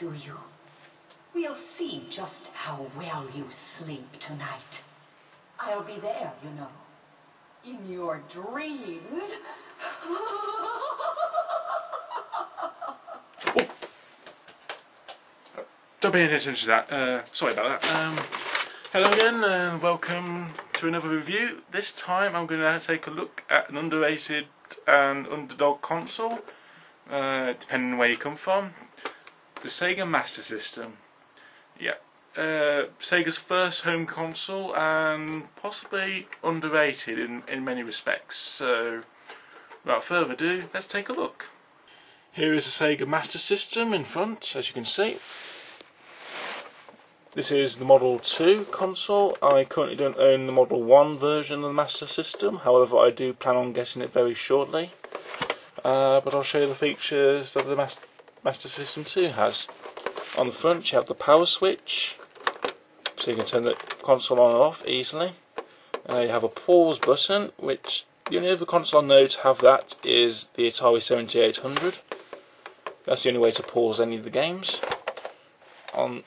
do you? We'll see just how well you sleep tonight. I'll be there, you know. In your dreams. Don't pay any attention to that. Sorry about that. Hello again and welcome to another review. This time I'm going to take a look at an underrated and underdog console, depending on where you come from. The Sega Master System. Yeah. Sega's first home console and possibly underrated in many respects. So, without further ado, let's take a look. Here is the Sega Master System in front, as you can see. This is the Model 2 console. I currently don't own the Model 1 version of the Master System, however I do plan on getting it very shortly. But I'll show you the features that the Master System 2 has. On the front you have the power switch, so you can turn the console on and off easily. You have a pause button, which the only other console I know to have that is the Atari 7800. That's the only way to pause any of the games. On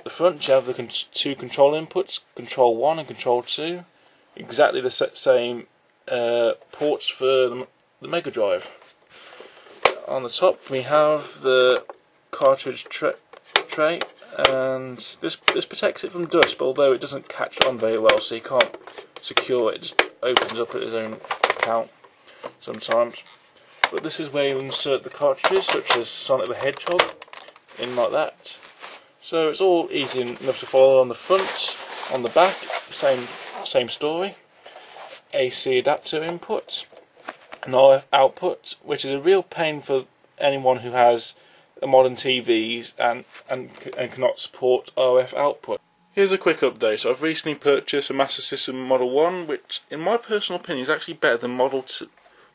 the front you have the two control inputs, Control 1 and Control 2, exactly the same ports for the Mega Drive. On the top we have the cartridge tray, and this protects it from dust, but although it doesn't catch on very well, so you can't secure it, it just opens up at its own account sometimes. But this is where you insert the cartridges, such as Sonic the Hedgehog, in like that. So it's all easy enough to follow. On the front, on the back, same story. AC adapter input, an RF output, which is a real pain for anyone who has modern TVs and cannot support RF output. Here's a quick update. So I've recently purchased a Master System Model 1, which in my personal opinion is actually better than Model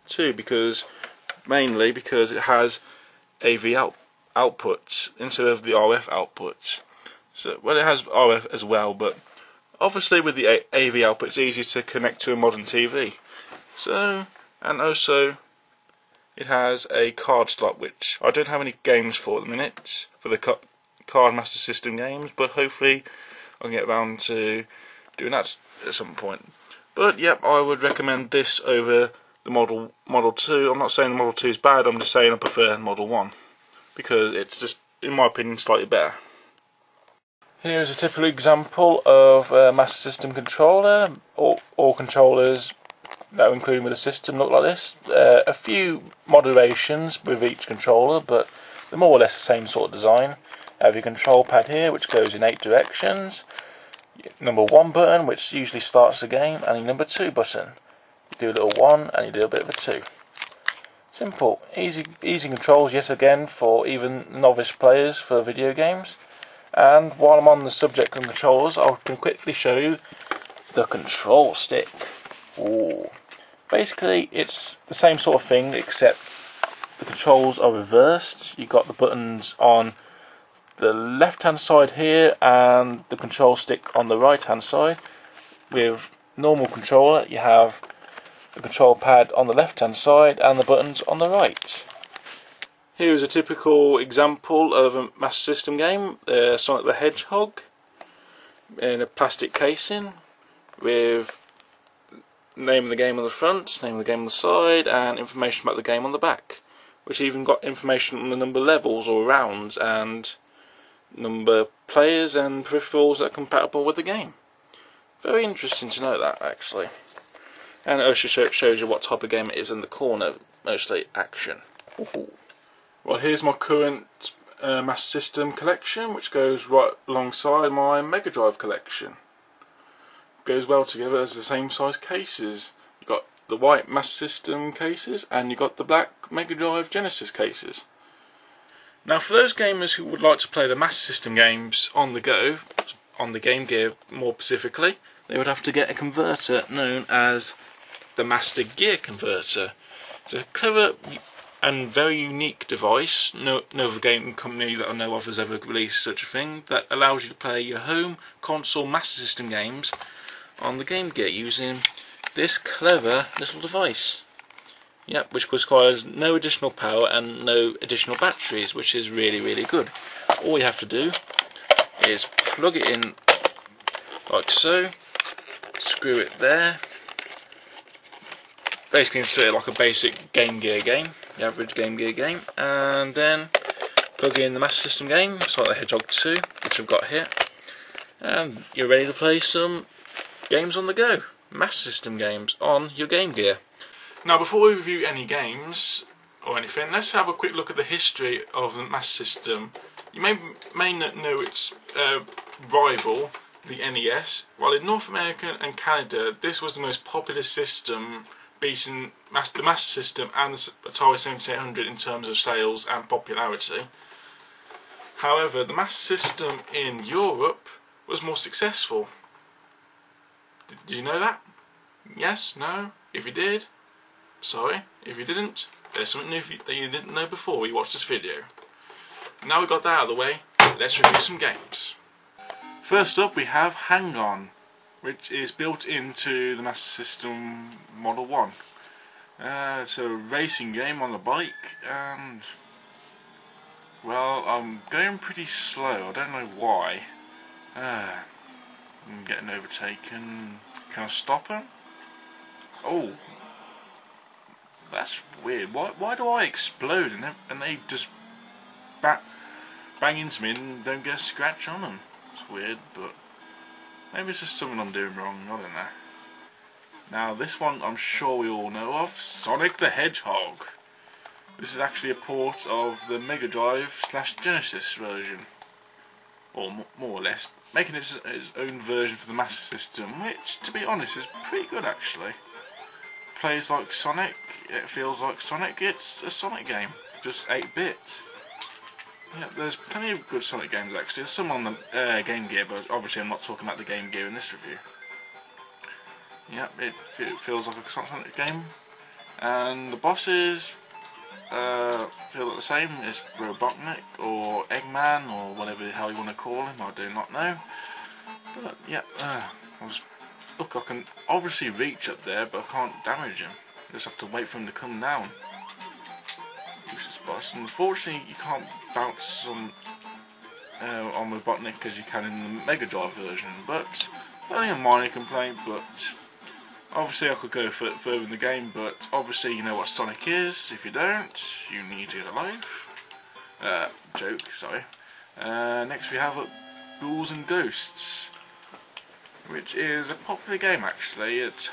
2 mainly because it has AV output instead of the RF output. So, well, it has RF as well, but obviously with the AV output it's easy to connect to a modern TV. So, and also it has a card slot, which I don't have any games for at the minute, for the card Master System games, but hopefully I'll get around to doing that at some point. But yep, I would recommend this over the Model 2. I'm not saying the Model 2 is bad, I'm just saying I prefer Model 1, because it's just, in my opinion, slightly better. Here is a typical example of a Master System controller. All controllers that are included with the system look like this. A few moderations with each controller, but they're more or less the same sort of design. You have your control pad here, which goes in 8 directions. Number 1 button, which usually starts the game, and your number 2 button. You do a little 1 and you do a bit of a 2. Simple, easy controls yet again for even novice players for video games. And while I'm on the subject of controllers, I can quickly show you the control stick. Ooh. Basically, it's the same sort of thing, except the controls are reversed. You've got the buttons on the left hand side here and the control stick on the right hand side. With normal controller you have the control pad on the left hand side and the buttons on the right. Here is a typical example of a Master System game, Sonic the Hedgehog, in a plastic casing with name of the game on the front, name of the game on the side, and information about the game on the back, which even got information on the number of levels or rounds and number of players and peripherals that are compatible with the game. Very interesting to know that, actually. And it also shows you what type of game it is in the corner, mostly action. Ooh. Well, here's my current Master System collection, which goes right alongside my Mega Drive collection. Goes well together as the same size cases. You've got the white Master System cases and you've got the black Mega Drive Genesis cases. Now for those gamers who would like to play the Master System games on the go, on the Game Gear more specifically, they would have to get a converter known as the Master Gear Converter. It's a clever and very unique device. No other game company that I know of has ever released such a thing, that allows you to play your home console Master System games on the Game Gear using this clever little device. Yep, which requires no additional power and no additional batteries, which is really good. all you have to do is plug it in like so, screw it there, basically insert it like a basic Game Gear game, the average Game Gear game, and then plug in the Master System game, Sonic the Hedgehog 2, which I've got here, and you're ready to play some games on the go, Master System games on your Game Gear. Now before we review any games or anything, let's have a quick look at the history of the Master System. You may not know its rival, the NES. While in North America and Canada this was the most popular system, beating the Master System and the Atari 7800 in terms of sales and popularity. However, the Master System in Europe was more successful. Did you know that? Yes? No? If you did, sorry. If you didn't, there's something new that you didn't know before you watched this video. Now we've got that out of the way, let's review some games. First up we have Hang On, which is built into the Master System Model 1. It's a racing game on a bike, and well, I'm going pretty slow, I don't know why. I'm getting overtaken. Can I stop him? Oh, that's weird. Why do I explode and they just bang into me and don't get a scratch on them? It's weird, but maybe it's just something I'm doing wrong, I don't know. Now this one I'm sure we all know of, Sonic the Hedgehog. This is actually a port of the Mega Drive / Genesis version, or more or less, making it its own version for the Master System, which to be honest is pretty good actually. Plays like Sonic, it feels like Sonic, it's a Sonic game, just 8-bit. Yeah, there's plenty of good Sonic games actually. There's some on the Game Gear, but obviously I'm not talking about the Game Gear in this review. Yep, it feels like a Sonic game. And the bosses feel like the same. It's Robotnik or Eggman or whatever the hell you want to call him, I do not know. But yeah, look, I can obviously reach up there, but I can't damage him. I just have to wait for him to come down. Useless boss. Unfortunately, you can't bounce on Robotnik as you can in the Mega Drive version, but only a minor complaint. But obviously, I could go further in the game. But obviously, you know what Sonic is. If you don't, you need to get a life. Joke, sorry. Next, we have Ghouls and Ghosts, which is a popular game actually. It's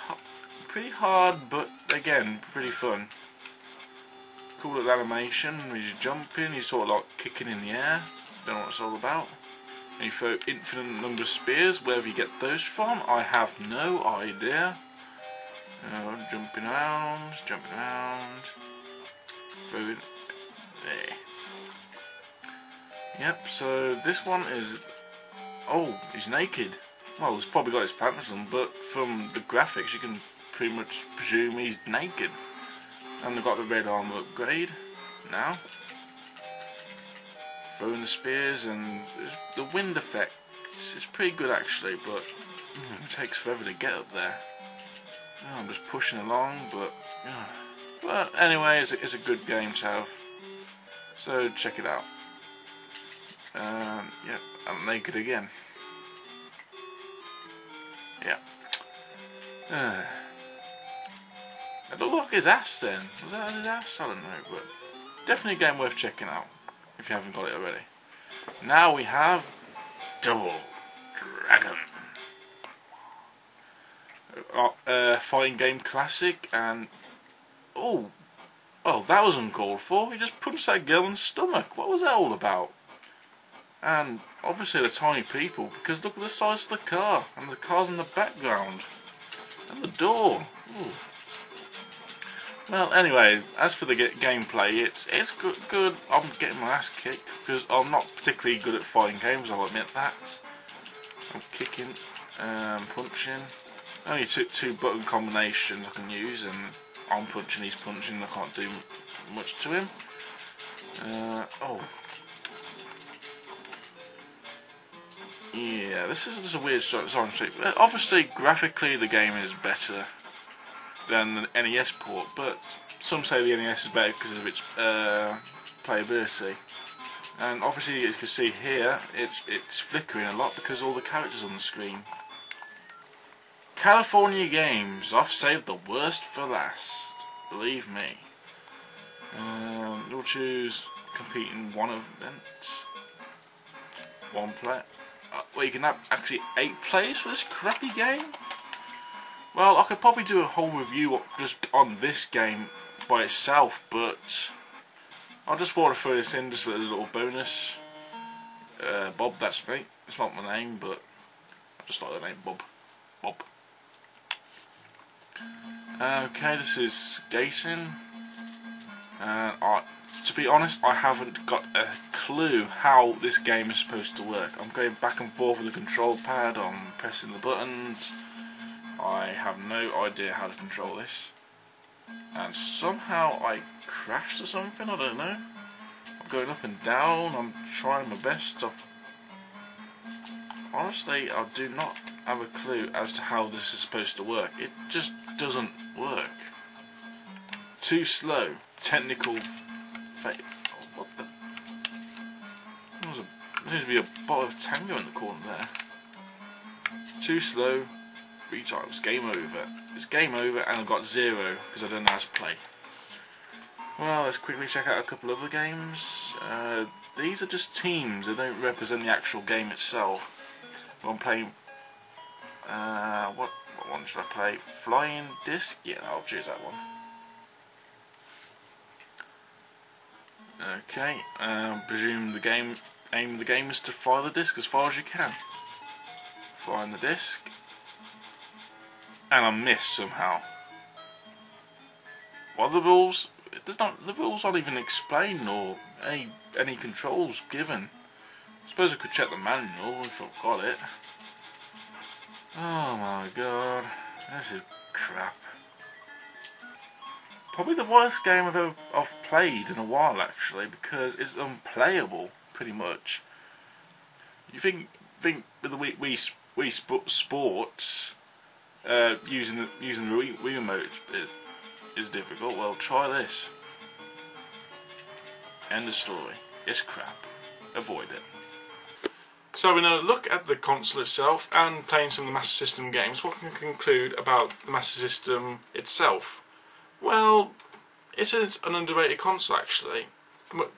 pretty hard, but again, pretty fun. Cool little animation, as you jump in, you're sort of like kicking in the air, don't know what it's all about. And you throw infinite number of spears, wherever you get those from, I have no idea. Jumping around, throwing, there. Yep, so this one is, oh, he's naked. Well, he's probably got his pants on, but from the graphics you can pretty much presume he's naked. And they've got the red armor upgrade now. Throwing the spears, and the wind effect is pretty good actually, but it takes forever to get up there. I'm just pushing along, but anyway, it's a good game to have. So check it out. Yep, I'm naked again. Yeah. It looked like his ass then. Was that his ass? I don't know, but definitely a game worth checking out if you haven't got it already. Now we have Double Dragon. Fighting game classic, and oh, that was uncalled for. He just punched that girl in the stomach. What was that all about? And obviously the tiny people, because look at the size of the car, and the car's in the background, and the door. Ooh. Well, anyway, as for the gameplay, it's good. I'm getting my ass kicked because I'm not particularly good at fighting games, I'll admit that. I'm kicking, punching. Only two button combinations I can use, and I'm punching, he's punching, I can't do much to him. Yeah, this is just a weird song. Obviously, graphically, the game is better than the NES port, but some say the NES is better because of its playability. And obviously, as you can see here, it's flickering a lot because all the characters on the screen. California Games. I've saved the worst for last. Believe me. You'll choose compete in one event. One player. Well, you can have actually 8 players for this crappy game. Well, I could probably do a whole review just on this game by itself, but I just thought I'd throw this in just for a little bonus. Bob, that's me. It's not my name, but I just like the name Bob. Bob. Okay, this is skating. To be honest, I haven't got a clue how this game is supposed to work. I'm going back and forth with the control pad, I'm pressing the buttons. I have no idea how to control this. And somehow I crashed or something, I don't know. I'm going up and down, I'm trying my best. Honestly, I do not have a clue as to how this is supposed to work. It just doesn't work. Too slow. Technical fail. Oh, what the? There seems to be a bottle of Tango in the corner there. Too slow. Retiles. Game over. It's game over and I've got 0 because I don't know how to play. Well, let's quickly check out a couple other games. These are just teams. They don't represent the actual game itself. I'm playing. What one should I play? Flying Disc? Yeah, I'll choose that one. Okay, presume the aim of the game is to fire the disc as far as you can. Flying the disc. And I missed somehow. What are the rules? The rules aren't even explained or any controls given. I suppose I could check the manual if I've got it. Oh my god, this is crap. Probably the worst game I've played in a while actually, because it's unplayable pretty much. You think with the Wii Sports using the Wii remote is difficult? Well, try this. End of story. It's crap. Avoid it. So we're going to look at the console itself and playing some of the Master System games. What can we conclude about the Master System itself? Well, it is an underrated console actually.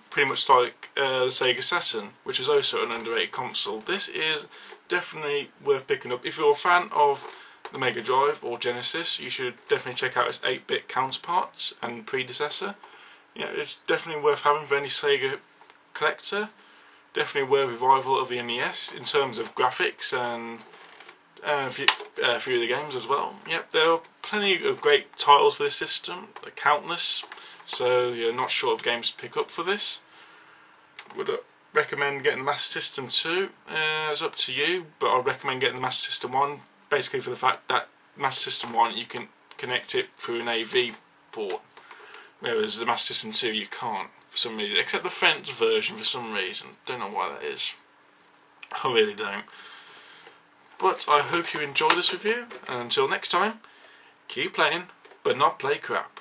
Pretty much like the Sega Saturn, which is also an underrated console. This is definitely worth picking up. If you're a fan of the Mega Drive or Genesis, you should definitely check out its 8-bit counterparts and predecessor. Yeah, it's definitely worth having for any Sega collector. Definitely worth revival of the NES in terms of graphics and a few of the games as well. Yep, there are plenty of great titles for this system, countless, so you're not short of games to pick up for this. Would recommend getting the Master System 2, it's up to you, but I'd recommend getting the Master System 1, basically for the fact that Master System 1 you can connect it through an AV port, whereas the Master System 2 you can't. For some reason, except the French version for some reason. Don't know why that is. I really don't. But I hope you enjoyed this review, and until next time, keep playing, but not play crap.